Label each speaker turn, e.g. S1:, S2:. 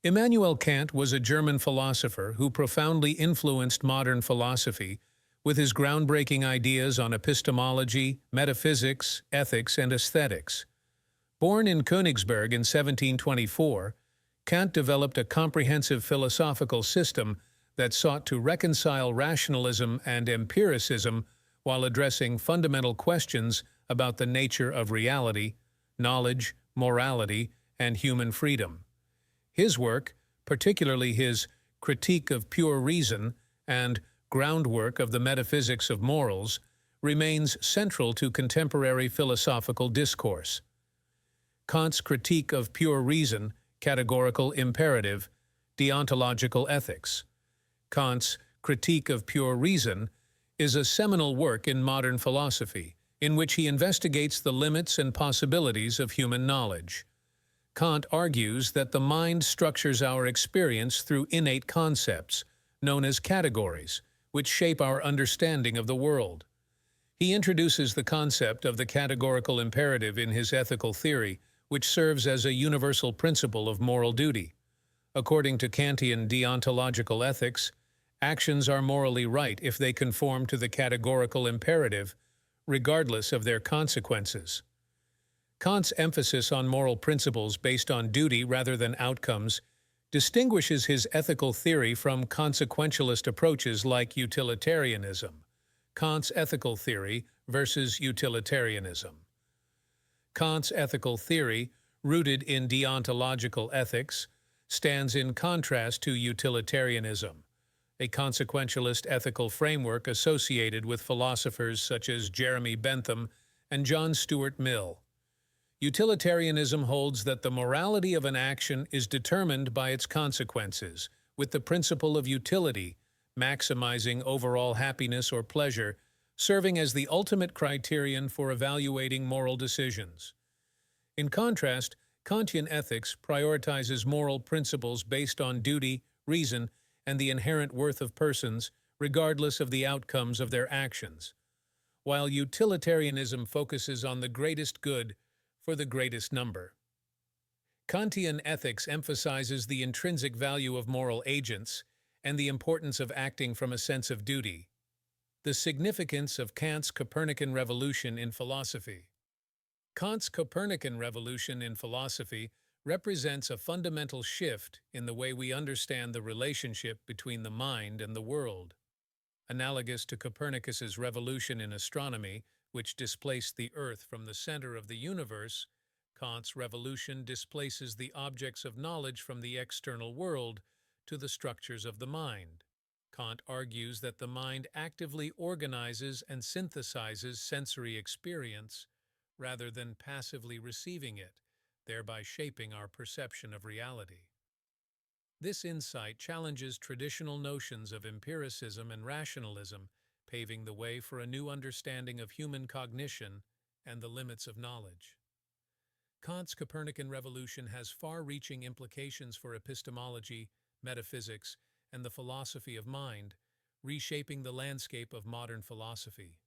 S1: Immanuel Kant was a German philosopher who profoundly influenced modern philosophy with his groundbreaking ideas on epistemology, metaphysics, ethics, and aesthetics. Born in Königsberg in 1724, Kant developed a comprehensive philosophical system that sought to reconcile rationalism and empiricism while addressing fundamental questions about the nature of reality, knowledge, morality, and human freedom. His work, particularly his Critique of Pure Reason and Groundwork of the Metaphysics of Morals, remains central to contemporary philosophical discourse. Kant's Critique of Pure Reason, Categorical Imperative, Deontological Ethics. Kant's Critique of Pure Reason is a seminal work in modern philosophy, in which he investigates the limits and possibilities of human knowledge. Kant argues that the mind structures our experience through innate concepts, known as categories, which shape our understanding of the world. He introduces the concept of the categorical imperative in his ethical theory, which serves as a universal principle of moral duty. According to Kantian deontological ethics, actions are morally right if they conform to the categorical imperative, regardless of their consequences. Kant's emphasis on moral principles based on duty rather than outcomes distinguishes his ethical theory from consequentialist approaches like utilitarianism. Kant's ethical theory versus utilitarianism. Kant's ethical theory, rooted in deontological ethics, stands in contrast to utilitarianism, a consequentialist ethical framework associated with philosophers such as Jeremy Bentham and John Stuart Mill. Utilitarianism holds that the morality of an action is determined by its consequences, with the principle of utility, maximizing overall happiness or pleasure, serving as the ultimate criterion for evaluating moral decisions. In contrast, Kantian ethics prioritizes moral principles based on duty, reason, and the inherent worth of persons, regardless of the outcomes of their actions, while utilitarianism focuses on the greatest good for the greatest number. Kantian ethics emphasizes the intrinsic value of moral agents and the importance of acting from a sense of duty. The significance of Kant's Copernican revolution in philosophy. Kant's Copernican revolution in philosophy represents a fundamental shift in the way we understand the relationship between the mind and the world. Analogous to Copernicus's revolution in astronomy, which displaced the Earth from the center of the universe, Kant's revolution displaces the objects of knowledge from the external world to the structures of the mind. Kant argues that the mind actively organizes and synthesizes sensory experience rather than passively receiving it, thereby shaping our perception of reality. This insight challenges traditional notions of empiricism and rationalism, paving the way for a new understanding of human cognition and the limits of knowledge. Kant's Copernican revolution has far-reaching implications for epistemology, metaphysics, and the philosophy of mind, reshaping the landscape of modern philosophy.